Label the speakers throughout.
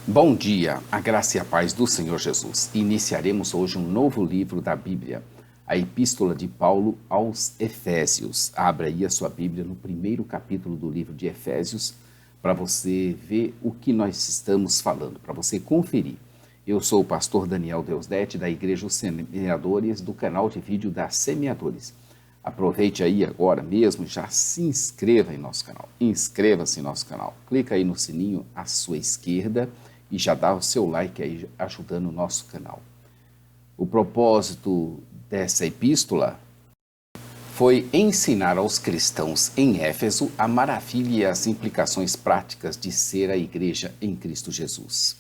Speaker 1: Bom dia, a graça e a paz do Senhor Jesus. Iniciaremos hoje um novo livro da Bíblia, a Epístola de Paulo aos Efésios. Abra aí a sua Bíblia no primeiro capítulo do livro de Efésios, para você ver o que nós estamos falando, para você conferir. Eu sou o pastor Daniel Deusdete, da Igreja Os Semeadores, do canal de vídeo da Semeadores. Aproveite aí agora mesmo e já se inscreva em nosso canal. Inscreva-se em nosso canal. Clica aí no sininho à sua esquerda e já dá o seu like aí ajudando o nosso canal. O propósito dessa epístola foi ensinar aos cristãos em Éfeso a maravilha e as implicações práticas de ser a igreja em Cristo Jesus.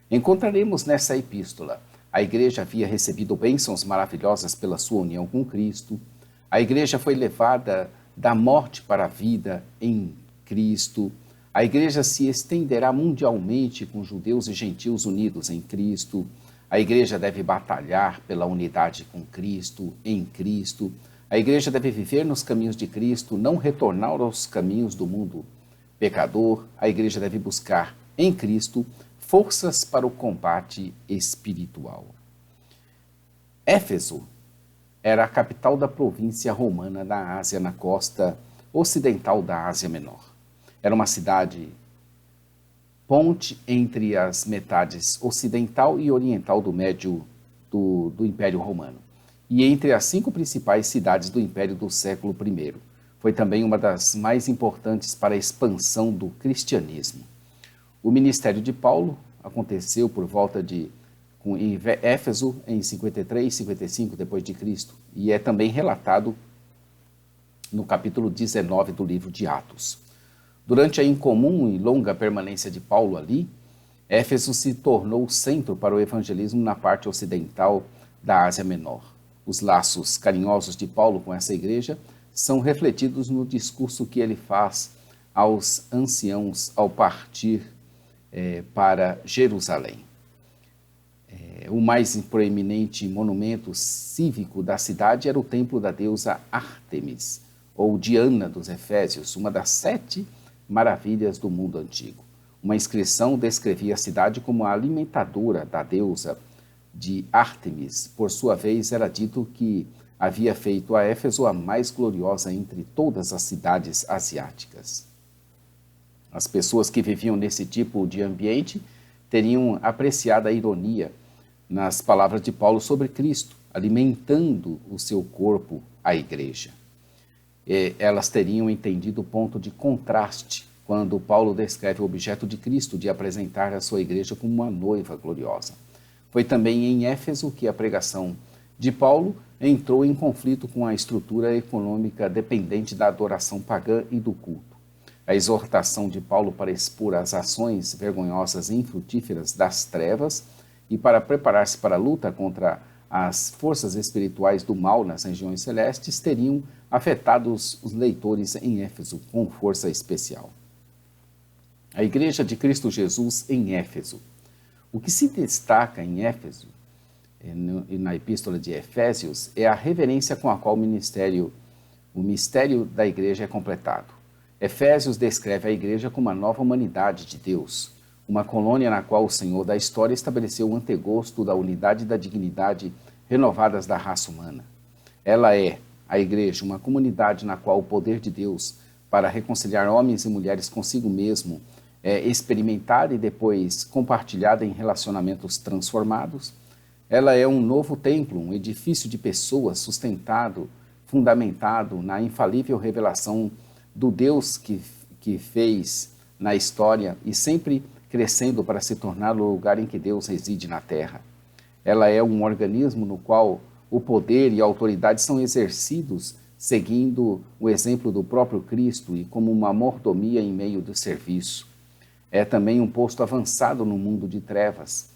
Speaker 1: Encontraremos nessa epístola: a igreja havia recebido bênçãos maravilhosas pela sua união com Cristo, a igreja foi levada da morte para a vida em Cristo, a igreja se estenderá mundialmente com judeus e gentios unidos em Cristo, a igreja deve batalhar pela unidade com Cristo, em Cristo, a igreja deve viver nos caminhos de Cristo, não retornar aos caminhos do mundo pecador, a igreja deve buscar em Cristo forças para o combate espiritual. Éfeso era a capital da província romana da Ásia, na costa ocidental da Ásia Menor. Era uma cidade ponte entre as metades ocidental e oriental do Império Romano, e entre as 5 principais cidades do Império do século I. Foi também uma das mais importantes para a expansão do cristianismo. O ministério de Paulo aconteceu por volta em Éfeso em 53, 55 depois de Cristo, e é também relatado no capítulo 19 do livro de Atos. Durante a incomum e longa permanência de Paulo ali, Éfeso se tornou o centro para o evangelismo na parte ocidental da Ásia Menor. Os laços carinhosos de Paulo com essa igreja são refletidos no discurso que ele faz aos anciãos ao partir para Jerusalém. O mais proeminente monumento cívico da cidade era o templo da deusa Ártemis, ou Diana dos Efésios, uma das 7 maravilhas do mundo antigo. Uma inscrição descrevia a cidade como a alimentadora da deusa de Ártemis. Por sua vez, era dito que havia feito a Éfeso a mais gloriosa entre todas as cidades asiáticas. As pessoas que viviam nesse tipo de ambiente teriam apreciado a ironia nas palavras de Paulo sobre Cristo, alimentando o seu corpo, a igreja. Elas teriam entendido o ponto de contraste quando Paulo descreve o objeto de Cristo de apresentar a sua igreja como uma noiva gloriosa. Foi também em Éfeso que a pregação de Paulo entrou em conflito com a estrutura econômica dependente da adoração pagã e do culto. A exortação de Paulo para expor as ações vergonhosas e infrutíferas das trevas e para preparar-se para a luta contra as forças espirituais do mal nas regiões celestes teriam afetado os leitores em Éfeso com força especial. A Igreja de Cristo Jesus em Éfeso. O que se destaca em Éfeso e na Epístola de Efésios é a reverência com a qual o mistério da igreja é completado. Efésios descreve a igreja como uma nova humanidade de Deus, uma colônia na qual o Senhor da história estabeleceu o antegosto da unidade e da dignidade renovadas da raça humana. Ela é, a igreja, uma comunidade na qual o poder de Deus para reconciliar homens e mulheres consigo mesmo é experimentada e depois compartilhada em relacionamentos transformados. Ela é um novo templo, um edifício de pessoas fundamentado na infalível revelação do Deus que fez na história e sempre crescendo para se tornar o lugar em que Deus reside na terra. Ela é um organismo no qual o poder e a autoridade são exercidos seguindo o exemplo do próprio Cristo e como uma mordomia em meio do serviço. É também um posto avançado no mundo de trevas,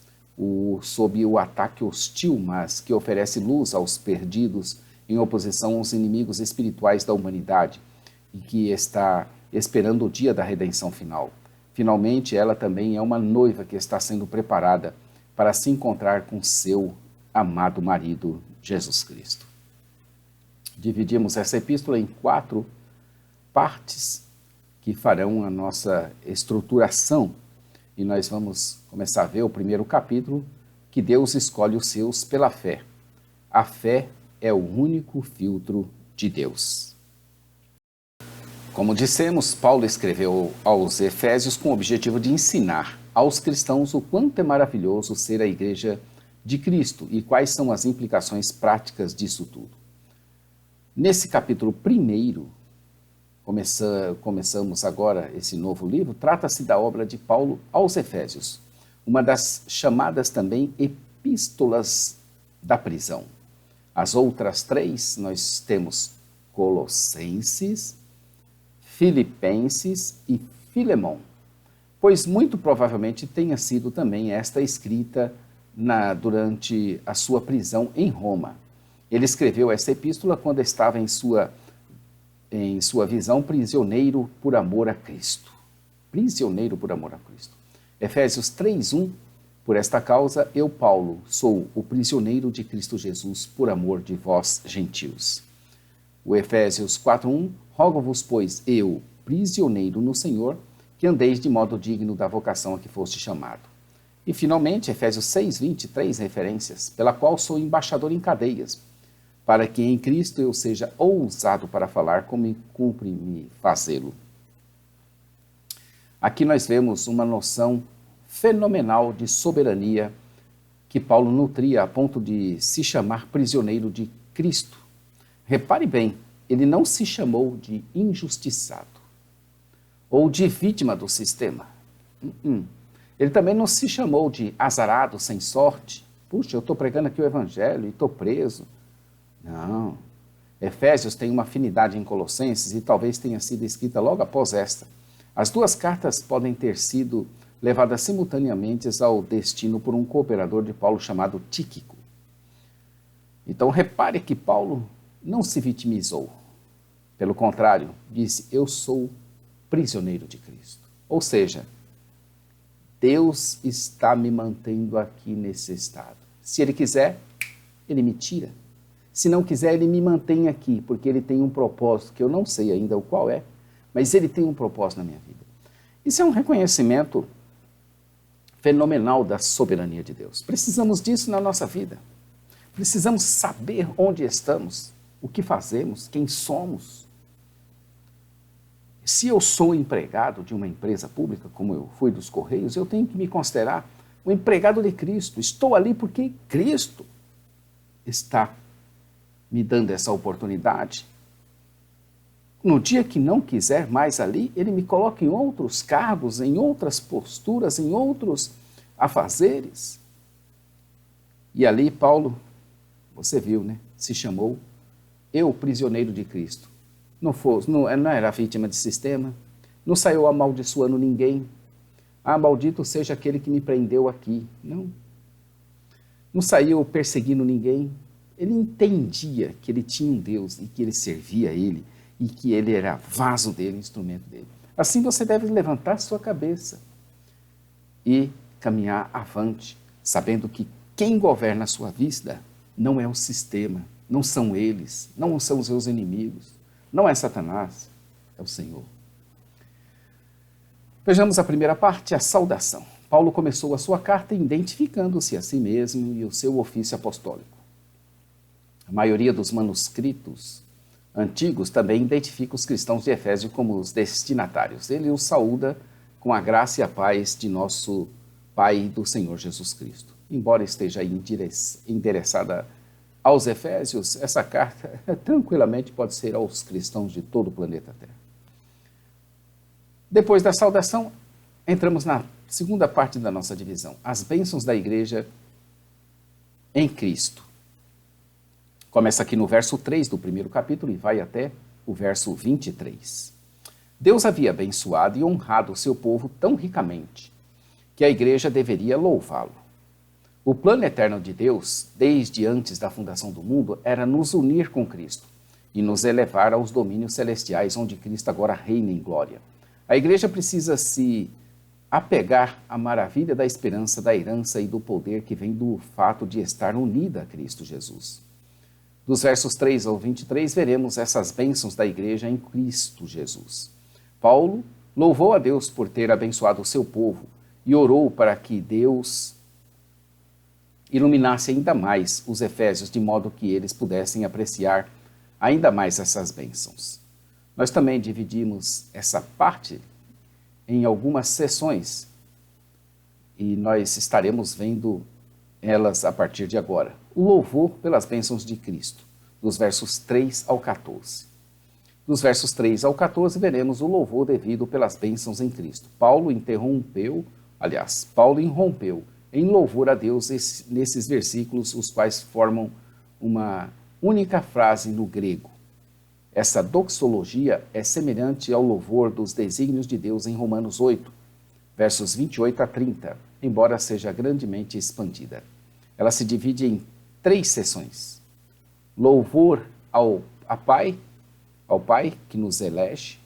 Speaker 1: sob o ataque hostil, mas que oferece luz aos perdidos em oposição aos inimigos espirituais da humanidade e que está esperando o dia da redenção final. Finalmente, ela também é uma noiva que está sendo preparada para se encontrar com seu amado marido, Jesus Cristo. Dividimos essa epístola em 4 partes que farão a nossa estruturação e nós vamos começar a ver o primeiro capítulo, que Deus escolhe os seus pela fé. A fé é o único filtro de Deus. Como dissemos, Paulo escreveu aos Efésios com o objetivo de ensinar aos cristãos o quanto é maravilhoso ser a igreja de Cristo e quais são as implicações práticas disso tudo. Nesse capítulo 1, começamos agora esse novo livro, trata-se da obra de Paulo aos Efésios, uma das chamadas também epístolas da prisão. As outras 3 nós temos Colossenses, Filipenses e Filemão, pois muito provavelmente tenha sido também esta escrita durante a sua prisão em Roma. Ele escreveu essa epístola quando estava em sua visão prisioneiro por amor a Cristo. Prisioneiro por amor a Cristo. Efésios 3:1, por esta causa, eu, Paulo, sou o prisioneiro de Cristo Jesus por amor de vós, gentios. O Efésios 4:1, rogo-vos, pois, eu, prisioneiro no Senhor, que andeis de modo digno da vocação a que foste chamado. E, finalmente, Efésios 6:20, 3 referências, pela qual sou embaixador em cadeias, para que em Cristo eu seja ousado para falar como me cumpre-me fazê-lo. Aqui nós vemos uma noção fenomenal de soberania que Paulo nutria a ponto de se chamar prisioneiro de Cristo. Repare bem, ele não se chamou de injustiçado ou de vítima do sistema. Ele também não se chamou de azarado, sem sorte. Puxa, eu estou pregando aqui o evangelho e estou preso. Não. Efésios tem uma afinidade em Colossenses e talvez tenha sido escrita logo após esta. As duas cartas podem ter sido levadas simultaneamente ao destino por um cooperador de Paulo chamado Tíquico. Então repare que Paulo não se vitimizou. Pelo contrário, disse, eu sou prisioneiro de Cristo. Ou seja, Deus está me mantendo aqui nesse estado. Se Ele quiser, Ele me tira. Se não quiser, Ele me mantém aqui, porque Ele tem um propósito, que eu não sei ainda o qual é, mas Ele tem um propósito na minha vida. Isso é um reconhecimento fenomenal da soberania de Deus. Precisamos disso na nossa vida. Precisamos saber onde estamos, o que fazemos, quem somos. Se eu sou empregado de uma empresa pública, como eu fui dos Correios, eu tenho que me considerar um empregado de Cristo. Estou ali porque Cristo está me dando essa oportunidade. No dia que não quiser mais ali, Ele me coloca em outros cargos, em outras posturas, em outros afazeres. E ali Paulo, você viu, né? Se chamou eu, prisioneiro de Cristo. Não era vítima de sistema, não saiu amaldiçoando ninguém. Ah, maldito seja aquele que me prendeu aqui. Não saiu perseguindo ninguém. Ele entendia que ele tinha um Deus e que ele servia a Ele e que Ele era vaso dele, instrumento dele. Assim você deve levantar sua cabeça e caminhar avante, sabendo que quem governa a sua vida não é o sistema, não são eles, não são os seus inimigos, não é Satanás, é o Senhor. Vejamos a primeira parte, a saudação. Paulo começou a sua carta identificando-se a si mesmo e o seu ofício apostólico. A maioria dos manuscritos antigos também identifica os cristãos de Efésio como os destinatários. Ele os saúda com a graça e a paz de nosso Pai e do Senhor Jesus Cristo. Embora esteja endereçada aos Efésios, essa carta tranquilamente pode ser aos cristãos de todo o planeta Terra. Depois da saudação, entramos na segunda parte da nossa divisão, as bênçãos da igreja em Cristo. Começa aqui no verso 3 do primeiro capítulo e vai até o verso 23. Deus havia abençoado e honrado o seu povo tão ricamente que a igreja deveria louvá-lo. O plano eterno de Deus, desde antes da fundação do mundo, era nos unir com Cristo e nos elevar aos domínios celestiais, onde Cristo agora reina em glória. A igreja precisa se apegar à maravilha da esperança, da herança e do poder que vem do fato de estar unida a Cristo Jesus. Dos versos 3 ao 23, veremos essas bênçãos da igreja em Cristo Jesus. Paulo louvou a Deus por ter abençoado o seu povo e orou para que Deus iluminasse ainda mais os efésios, de modo que eles pudessem apreciar ainda mais essas bênçãos. Nós também dividimos essa parte em algumas sessões e nós estaremos vendo elas a partir de agora. O louvor pelas bênçãos de Cristo, dos versos 3 ao 14. Dos versos 3 ao 14 veremos o louvor devido pelas bênçãos em Cristo. Paulo irrompeu em louvor a Deus nesses versículos, os quais formam uma única frase no grego. Essa doxologia é semelhante ao louvor dos desígnios de Deus em Romanos 8, versos 28 a 30, embora seja grandemente expandida. Ela se divide em 3 seções. Louvor ao Pai que nos elege,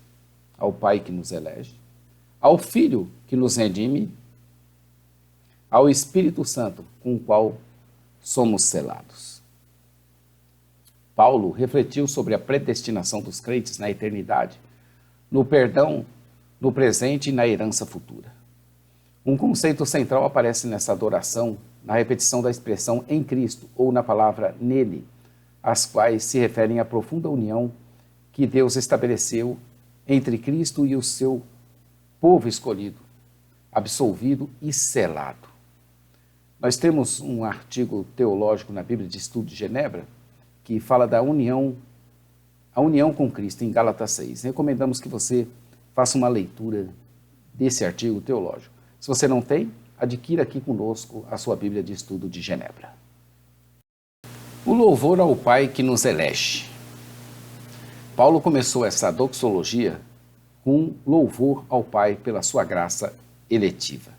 Speaker 1: ao Filho que nos redime, ao Espírito Santo, com o qual somos selados. Paulo refletiu sobre a predestinação dos crentes na eternidade, no perdão, no presente e na herança futura. Um conceito central aparece nessa adoração, na repetição da expressão em Cristo ou na palavra nele, as quais se referem à profunda união que Deus estabeleceu entre Cristo e o seu povo escolhido, absolvido e selado. Nós temos um artigo teológico na Bíblia de Estudo de Genebra que fala da união, a união com Cristo em Gálatas 6. Recomendamos que você faça uma leitura desse artigo teológico. Se você não tem, adquira aqui conosco a sua Bíblia de Estudo de Genebra. O louvor ao Pai que nos elege. Paulo começou essa doxologia com louvor ao Pai pela sua graça eletiva.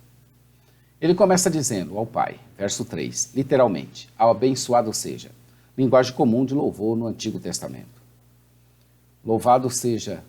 Speaker 1: Ele começa dizendo ao Pai, verso 3, literalmente, ao abençoado seja, linguagem comum de louvor no Antigo Testamento. Louvado seja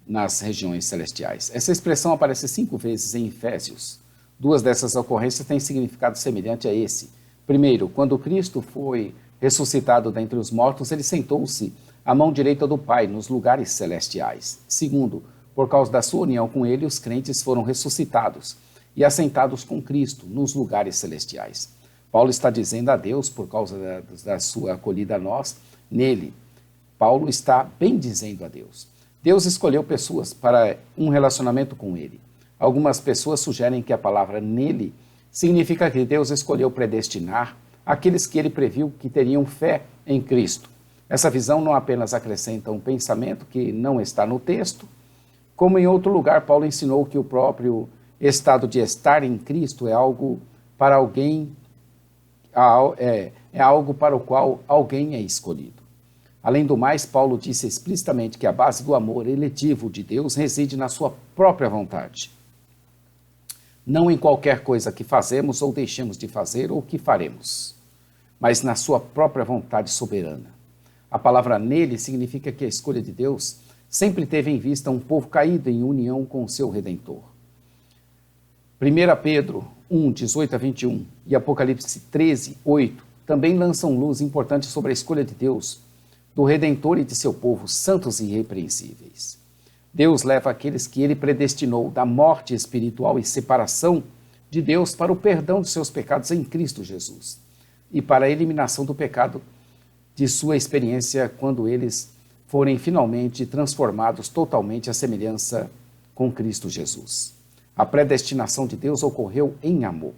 Speaker 1: nas regiões celestiais. Essa expressão aparece 5 vezes em Efésios. 2 dessas ocorrências têm significado semelhante a esse. Primeiro, quando Cristo foi ressuscitado dentre os mortos, ele sentou-se à mão direita do Pai nos lugares celestiais. Segundo, por causa da sua união com ele, os crentes foram ressuscitados e assentados com Cristo nos lugares celestiais. Paulo está dizendo a Deus, por causa da sua acolhida a nós, nele. Paulo está bendizendo a Deus. Deus escolheu pessoas para um relacionamento com ele. Algumas pessoas sugerem que a palavra nele significa que Deus escolheu predestinar aqueles que ele previu que teriam fé em Cristo. Essa visão não apenas acrescenta um pensamento que não está no texto, como em outro lugar Paulo ensinou que o próprio estado de estar em Cristo é algo para alguém, é algo para o qual alguém é escolhido. Além do mais, Paulo disse explicitamente que a base do amor eletivo de Deus reside na sua própria vontade. Não em qualquer coisa que fazemos ou deixemos de fazer ou que faremos, mas na sua própria vontade soberana. A palavra nele significa que a escolha de Deus sempre teve em vista um povo caído em união com o seu Redentor. 1 Pedro 1, 18 a 21 e Apocalipse 13, 8 também lançam luz importante sobre a escolha de Deus, do Redentor e de seu povo, santos e irrepreensíveis. Deus leva aqueles que ele predestinou da morte espiritual e separação de Deus para o perdão de seus pecados em Cristo Jesus e para a eliminação do pecado de sua experiência quando eles forem finalmente transformados totalmente à semelhança com Cristo Jesus. A predestinação de Deus ocorreu em amor.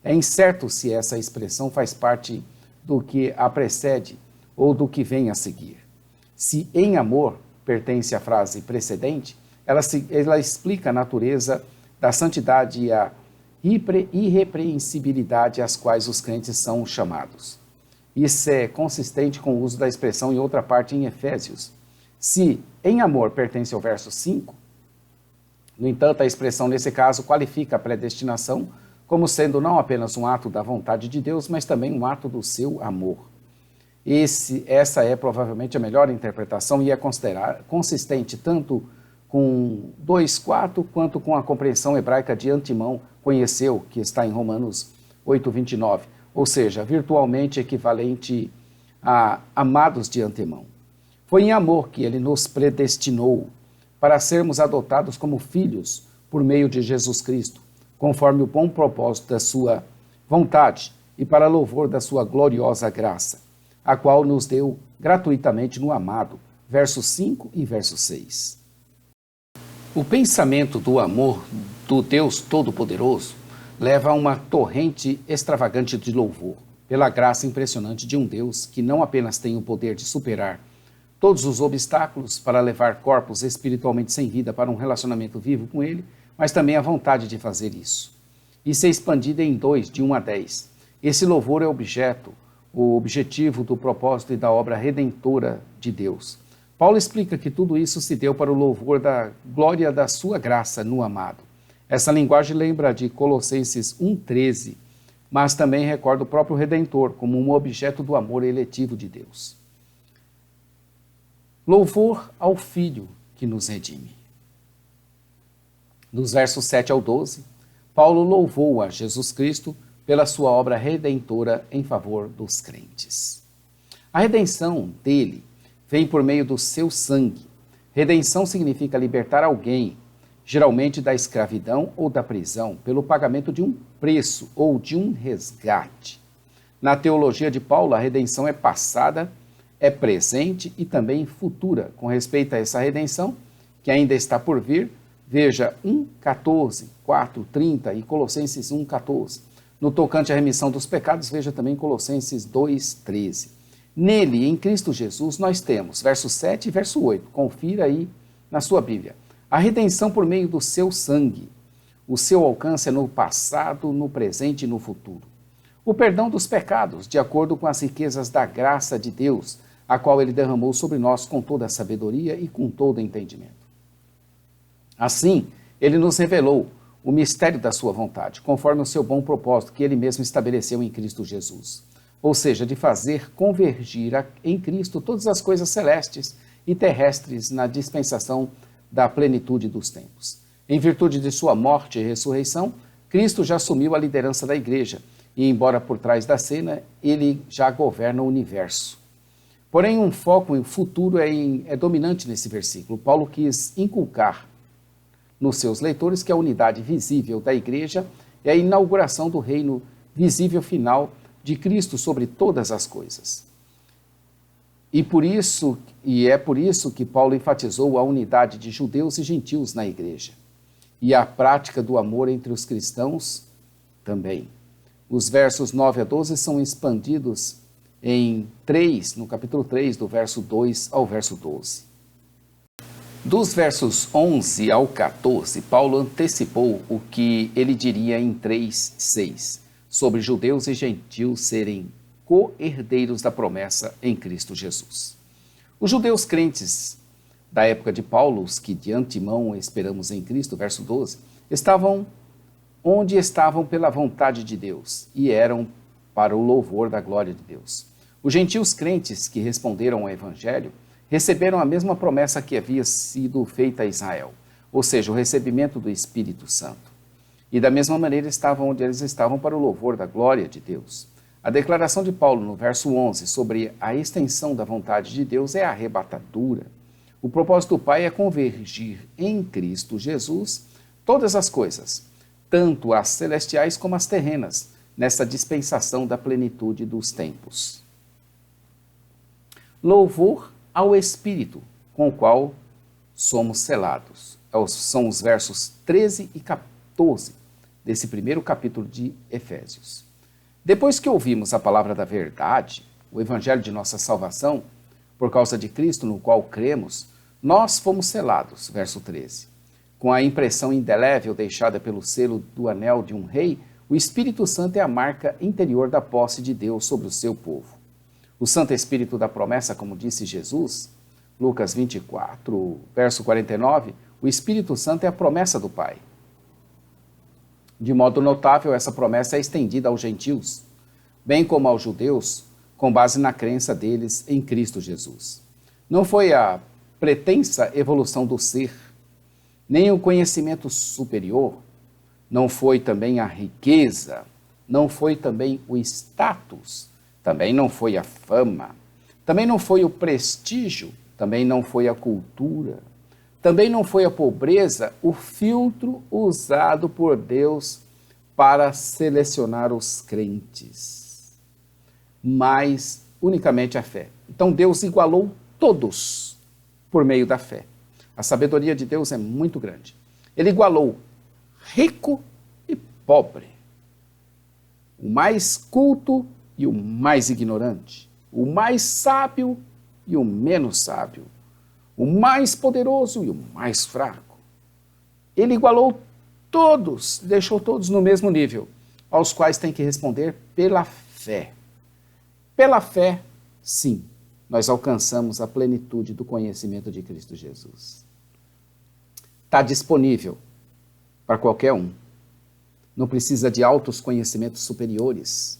Speaker 1: É incerto se essa expressão faz parte do que a precede ou do que vem a seguir. Se em amor pertence à frase precedente, ela explica a natureza da santidade e a irrepreensibilidade às quais os crentes são chamados. Isso é consistente com o uso da expressão em outra parte em Efésios. Se em amor pertence ao verso 5, no entanto, a expressão nesse caso qualifica a predestinação como sendo não apenas um ato da vontade de Deus, mas também um ato do seu amor. Essa é provavelmente a melhor interpretação e é consistente tanto com 2:4 quanto com a compreensão hebraica de antemão conheceu, que está em Romanos 8:29, ou seja, virtualmente equivalente a amados de antemão. Foi em amor que ele nos predestinou para sermos adotados como filhos por meio de Jesus Cristo, conforme o bom propósito da sua vontade e para louvor da sua gloriosa graça, a qual nos deu gratuitamente no amado, versos 5 e verso 6. O pensamento do amor do Deus Todo-Poderoso leva a uma torrente extravagante de louvor, pela graça impressionante de um Deus que não apenas tem o poder de superar todos os obstáculos para levar corpos espiritualmente sem vida para um relacionamento vivo com Ele, mas também a vontade de fazer isso. E ser expandida em 2, de 1 a 10. Esse louvor é o objetivo do propósito e da obra redentora de Deus. Paulo explica que tudo isso se deu para o louvor da glória da sua graça no amado. Essa linguagem lembra de Colossenses 1,13, mas também recorda o próprio Redentor como um objeto do amor eletivo de Deus. Louvor ao Filho que nos redime. Dos versos 7 ao 12, Paulo louvou a Jesus Cristo pela sua obra redentora em favor dos crentes. A redenção dele vem por meio do seu sangue. Redenção significa libertar alguém, geralmente da escravidão ou da prisão, pelo pagamento de um preço ou de um resgate. Na teologia de Paulo, a redenção é passada, é presente e também futura. Com respeito a essa redenção, que ainda está por vir, veja 1,14, 4,30 e Colossenses 1,14. No tocante à remissão dos pecados, veja também Colossenses 2,13. Nele, em Cristo Jesus, nós temos, verso 7 e verso 8. Confira aí na sua Bíblia. A redenção por meio do seu sangue. O seu alcance é no passado, no presente e no futuro. O perdão dos pecados, de acordo com as riquezas da graça de Deus, a qual Ele derramou sobre nós com toda a sabedoria e com todo o entendimento. Assim, Ele nos revelou o mistério da sua vontade, conforme o seu bom propósito que Ele mesmo estabeleceu em Cristo Jesus. Ou seja, de fazer convergir em Cristo todas as coisas celestes e terrestres na dispensação da plenitude dos tempos. Em virtude de sua morte e ressurreição, Cristo já assumiu a liderança da igreja e, embora por trás da cena, Ele já governa o universo. Porém, um foco futuro é dominante nesse versículo. Paulo quis inculcar nos seus leitores que a unidade visível da igreja é a inauguração do reino visível final de Cristo sobre todas as coisas. E é por isso que Paulo enfatizou a unidade de judeus e gentios na igreja. E a prática do amor entre os cristãos também. Os versos 9 a 12 são expandidos no capítulo 3, do verso 2 ao verso 12. Dos versos 11 ao 14, Paulo antecipou o que ele diria em 3:6, sobre judeus e gentios serem co-herdeiros da promessa em Cristo Jesus. Os judeus crentes da época de Paulo, os que de antemão esperamos em Cristo, verso 12, estavam onde estavam pela vontade de Deus e eram para o louvor da glória de Deus. Os gentios crentes que responderam ao Evangelho receberam a mesma promessa que havia sido feita a Israel, ou seja, o recebimento do Espírito Santo. E da mesma maneira estavam onde eles estavam para o louvor da glória de Deus. A declaração de Paulo no verso 11 sobre a extensão da vontade de Deus é arrebatadora. O propósito do Pai é convergir em Cristo Jesus todas as coisas, tanto as celestiais como as terrenas, nessa dispensação da plenitude dos tempos. Louvor ao Espírito, com o qual somos selados. São os versos 13 e 14 desse primeiro capítulo de Efésios. Depois que ouvimos a palavra da verdade, o evangelho de nossa salvação, por causa de Cristo no qual cremos, nós fomos selados, verso 13. Com a impressão indelével deixada pelo selo do anel de um rei, o Espírito Santo é a marca interior da posse de Deus sobre o seu povo. O Santo Espírito da promessa, como disse Jesus, Lucas 24, verso 49, o Espírito Santo é a promessa do Pai. De modo notável, essa promessa é estendida aos gentios, bem como aos judeus, com base na crença deles em Cristo Jesus. Não foi a pretensa evolução do ser, nem o conhecimento superior, não foi também a riqueza, não foi também o status, também não foi a fama, também não foi o prestígio, também não foi a cultura, também não foi a pobreza, o filtro usado por Deus para selecionar os crentes, mas unicamente a fé. Então Deus igualou todos por meio da fé. A sabedoria de Deus é muito grande. Ele igualou rico e pobre, o mais culto e o mais ignorante, o mais sábio e o menos sábio, o mais poderoso e o mais fraco. Ele igualou todos, deixou todos no mesmo nível, aos quais tem que responder pela fé. Pela fé, sim, nós alcançamos a plenitude do conhecimento de Cristo Jesus. Está disponível para qualquer um. Não precisa de altos conhecimentos superiores,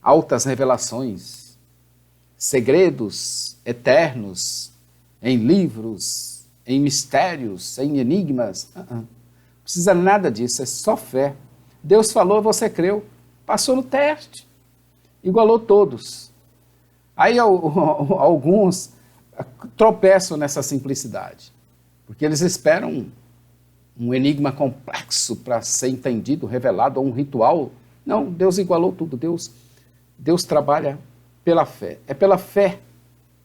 Speaker 1: altas revelações, segredos eternos em livros, em mistérios, em enigmas. Não precisa nada disso, é só fé. Deus falou, você creu, passou no teste, igualou todos. Aí alguns tropeçam nessa simplicidade, porque eles esperam um enigma complexo para ser entendido, revelado, ou um ritual. Não, Deus igualou tudo. Deus trabalha pela fé. É pela fé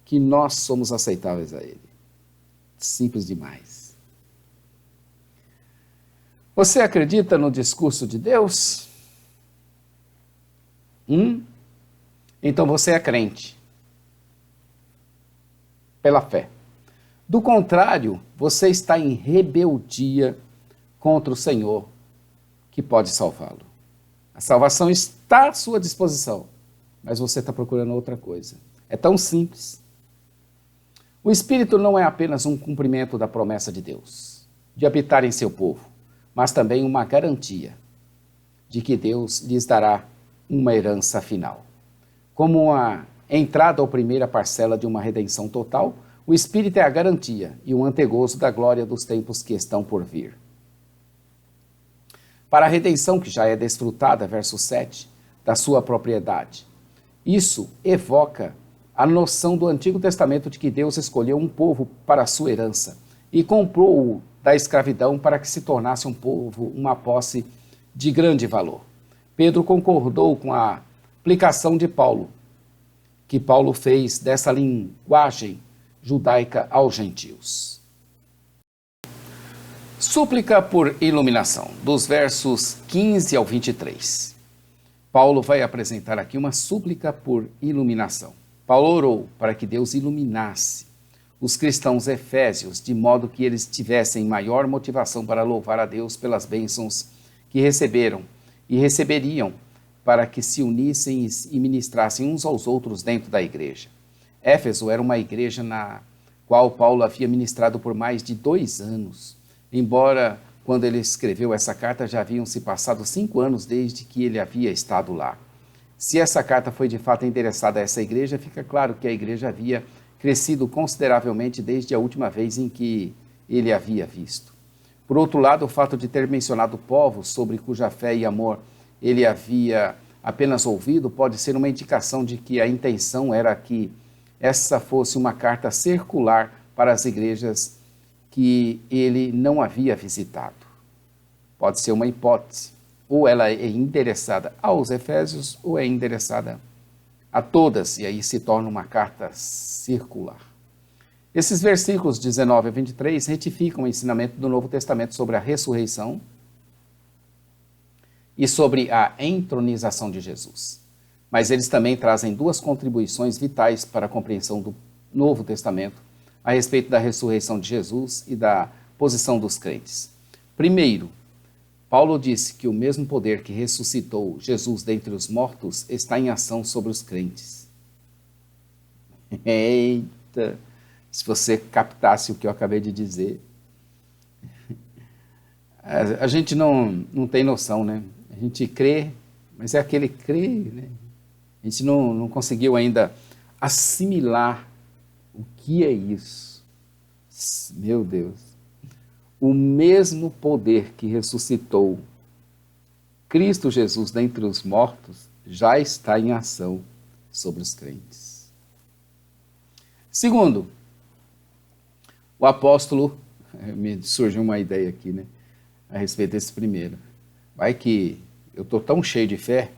Speaker 1: que nós somos aceitáveis a Ele. Simples demais. Você acredita no discurso de Deus? Então você é crente. Pela fé. Do contrário, você está em rebeldia contra o Senhor, que pode salvá-lo. A salvação está à sua disposição, mas você está procurando outra coisa. É tão simples. O Espírito não é apenas um cumprimento da promessa de Deus, de habitar em seu povo, mas também uma garantia de que Deus lhes dará uma herança final. Como uma entrada ou primeira parcela de uma redenção total, o Espírito é a garantia e o antegozo da glória dos tempos que estão por vir. Para a redenção que já é desfrutada, verso 7, da sua propriedade. Isso evoca a noção do Antigo Testamento de que Deus escolheu um povo para a sua herança e comprou-o da escravidão para que se tornasse um povo, uma posse de grande valor. Pedro concordou com a aplicação de Paulo, que Paulo fez dessa linguagem judaica aos gentios. Súplica por iluminação, dos versos 15 ao 23. Paulo vai apresentar aqui uma súplica por iluminação. Paulo orou para que Deus iluminasse os cristãos efésios, de modo que eles tivessem maior motivação para louvar a Deus pelas bênçãos que receberam e receberiam, para que se unissem e ministrassem uns aos outros dentro da igreja. Éfeso era uma igreja na qual Paulo havia ministrado por mais de 2 anos, embora quando ele escreveu essa carta já haviam se passado 5 anos desde que ele havia estado lá. Se essa carta foi de fato endereçada a essa igreja, fica claro que a igreja havia crescido consideravelmente desde a última vez em que ele havia visto. Por outro lado, o fato de ter mencionado povos sobre cuja fé e amor ele havia apenas ouvido pode ser uma indicação de que a intenção era que essa fosse uma carta circular para as igrejas que ele não havia visitado. Pode ser uma hipótese. Ou ela é endereçada aos Efésios, ou é endereçada a todas, e aí se torna uma carta circular. Esses versículos 19 a 23 retificam o ensinamento do Novo Testamento sobre a ressurreição e sobre a entronização de Jesus. Mas eles também trazem 2 contribuições vitais para a compreensão do Novo Testamento a respeito da ressurreição de Jesus e da posição dos crentes. Primeiro, Paulo disse que o mesmo poder que ressuscitou Jesus dentre os mortos está em ação sobre os crentes. Eita! Se você captasse o que eu acabei de dizer. A gente não tem noção, né? A gente crê, mas é aquele crer, né? A gente não conseguiu ainda assimilar o que é isso. Meu Deus. O mesmo poder que ressuscitou Cristo Jesus dentre os mortos já está em ação sobre os crentes. Segundo, o apóstolo, me surgiu uma ideia aqui, né, a respeito desse primeiro. Vai que eu estou tão cheio de fé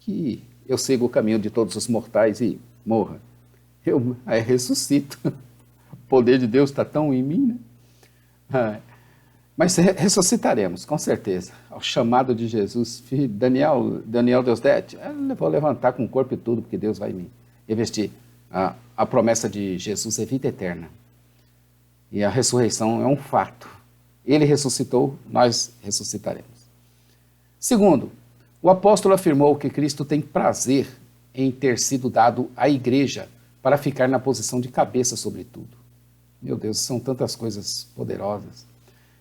Speaker 1: que eu sigo o caminho de todos os mortais e morra. Eu aí ressuscito. O poder de Deus está tão em mim, né? Mas ressuscitaremos, com certeza. Ao chamado de Jesus, filho, Daniel Deusdete, eu vou levantar com o corpo e tudo, porque Deus vai me investir. A promessa de Jesus é vida eterna. E a ressurreição é um fato. Ele ressuscitou, nós ressuscitaremos. Segundo, o apóstolo afirmou que Cristo tem prazer em ter sido dado à igreja para ficar na posição de cabeça sobre tudo. Meu Deus, são tantas coisas poderosas.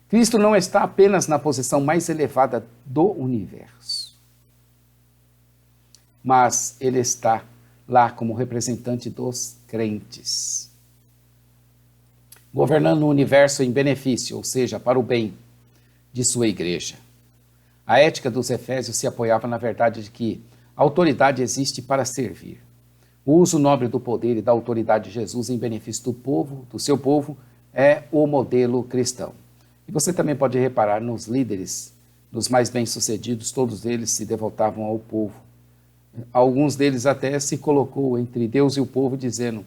Speaker 1: Cristo não está apenas na posição mais elevada do universo, mas ele está lá como representante dos crentes, governando o universo em benefício, ou seja, para o bem de sua igreja. A ética dos Efésios se apoiava na verdade de que a autoridade existe para servir. O uso nobre do poder e da autoridade de Jesus em benefício do povo, do seu povo, é o modelo cristão. E você também pode reparar nos líderes, nos mais bem-sucedidos, todos eles se devotavam ao povo. Alguns deles até se colocou entre Deus e o povo, dizendo: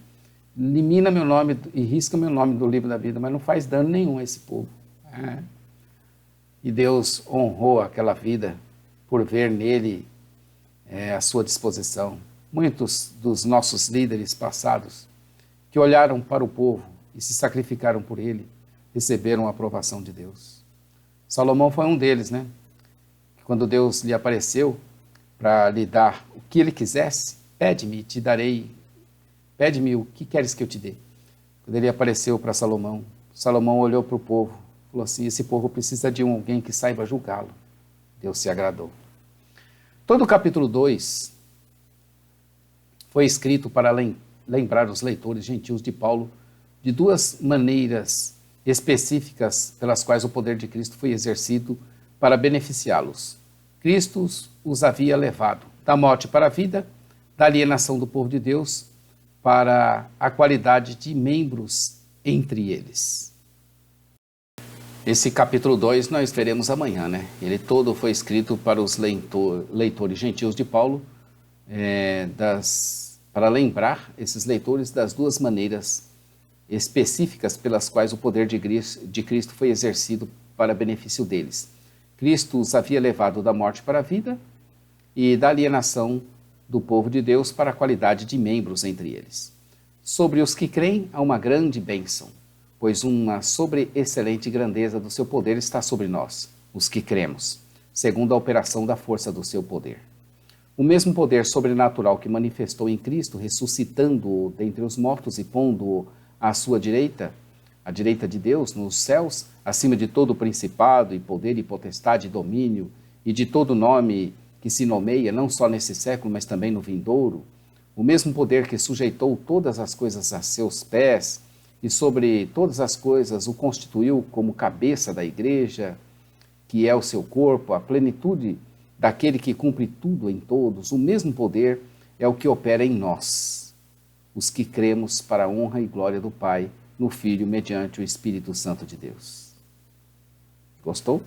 Speaker 1: elimina meu nome e risca meu nome do livro da vida, mas não faz dano nenhum a esse povo. E Deus honrou aquela vida por ver nele a sua disposição. Muitos dos nossos líderes passados que olharam para o povo e se sacrificaram por ele, receberam a aprovação de Deus. Salomão foi um deles, né? Quando Deus lhe apareceu para lhe dar o que ele quisesse, pede-me, te darei. Pede-me o que queres que eu te dê. Quando ele apareceu para Salomão, Salomão olhou para o povo, falou assim: esse povo precisa de alguém que saiba julgá-lo. Deus se agradou. Todo o capítulo 2 foi escrito para lembrar os leitores gentios de Paulo de duas maneiras específicas pelas quais o poder de Cristo foi exercido para beneficiá-los. Cristo os havia levado da morte para a vida, da alienação do povo de Deus para a qualidade de membros entre eles. Esse capítulo 2 nós veremos amanhã, né? Ele todo foi escrito para os leitores gentios de Paulo, para lembrar esses leitores das duas maneiras específicas pelas quais o poder de Cristo foi exercido para benefício deles. Cristo os havia levado da morte para a vida e da alienação do povo de Deus para a qualidade de membros entre eles. Sobre os que creem há uma grande bênção, pois uma sobreexcelente grandeza do seu poder está sobre nós, os que cremos, segundo a operação da força do seu poder. O mesmo poder sobrenatural que manifestou em Cristo, ressuscitando-o dentre os mortos e pondo-o à sua direita, à direita de Deus, nos céus, acima de todo principado e poder e potestade e domínio, e de todo nome que se nomeia, não só nesse século, mas também no vindouro, o mesmo poder que sujeitou todas as coisas a seus pés, e sobre todas as coisas o constituiu como cabeça da igreja, que é o seu corpo, a plenitude daquele que cumpre tudo em todos, o mesmo poder é o que opera em nós, os que cremos para a honra e glória do Pai, no Filho, mediante o Espírito Santo de Deus. Gostou?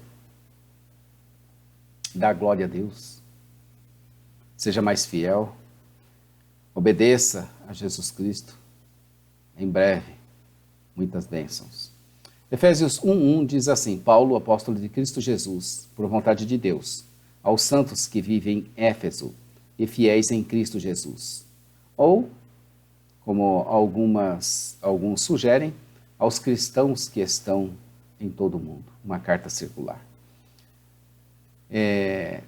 Speaker 1: Dá glória a Deus. Seja mais fiel. Obedeça a Jesus Cristo. Em breve, muitas bênçãos. Efésios 1:1 diz assim: Paulo, apóstolo de Cristo Jesus, por vontade de Deus, aos santos que vivem em Éfeso e fiéis em Cristo Jesus. Ou, como alguns sugerem, aos cristãos que estão em todo o mundo. Uma carta circular.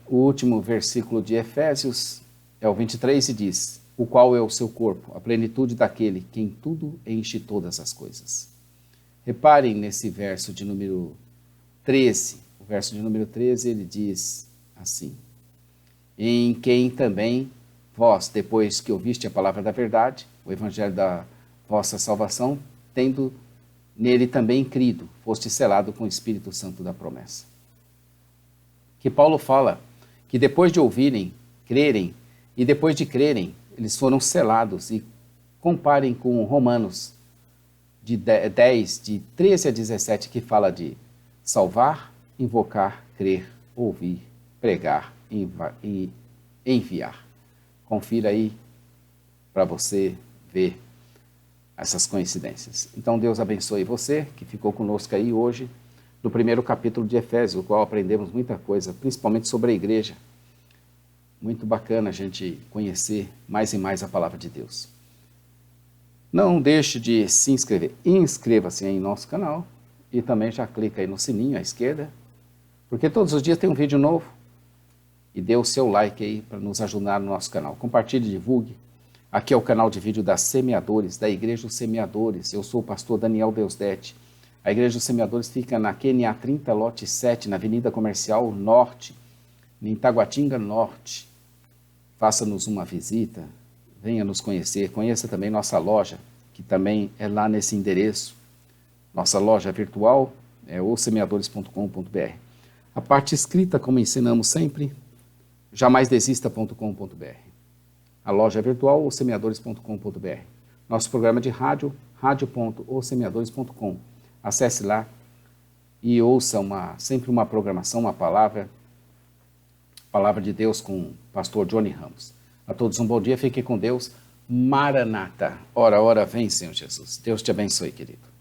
Speaker 1: O último versículo de Efésios é o 23 e diz: o qual é o seu corpo, a plenitude daquele que em tudo enche todas as coisas. Reparem nesse verso de número 13. O verso de número 13, ele diz assim: em quem também vós, depois que ouviste a palavra da verdade, o evangelho da vossa salvação, tendo nele também crido, foste selado com o Espírito Santo da promessa. Que Paulo fala que depois de ouvirem, crerem, e depois de crerem, eles foram selados. E comparem com Romanos de 10, de 13 a 17, que fala de salvar, invocar, crer ouvir, pregar e enviar. Confira aí para você ver essas coincidências. Então Deus abençoe você que ficou conosco aí hoje no primeiro capítulo de Efésios, o qual aprendemos muita coisa, principalmente sobre a igreja. Muito bacana a gente conhecer mais e mais a palavra de Deus. Não deixe de se inscrever. Inscreva-se aí em nosso canal e também já clica aí no sininho à esquerda, porque todos os dias tem um vídeo novo. E dê o seu like aí para nos ajudar no nosso canal. Compartilhe, divulgue. Aqui é o canal de vídeo das Semeadores, da Igreja dos Semeadores. Eu sou o pastor Daniel Deusdete. A Igreja dos Semeadores fica na QNA 30, lote 7, na Avenida Comercial Norte, em Taguatinga Norte. Faça-nos uma visita, venha nos conhecer. Conheça também nossa loja, que também é lá nesse endereço. Nossa loja virtual é osemeadores.com.br. A parte escrita, como ensinamos sempre, jamaisdesista.com.br. A loja virtual, osemeadores.com.br. Nosso programa de rádio, radio.osemeadores.com. Acesse lá e ouça sempre uma programação, uma palavra de Deus com o pastor Johnny Ramos. A todos um bom dia, fiquem com Deus. Maranata, ora, ora, vem, Senhor Jesus. Deus te abençoe, querido.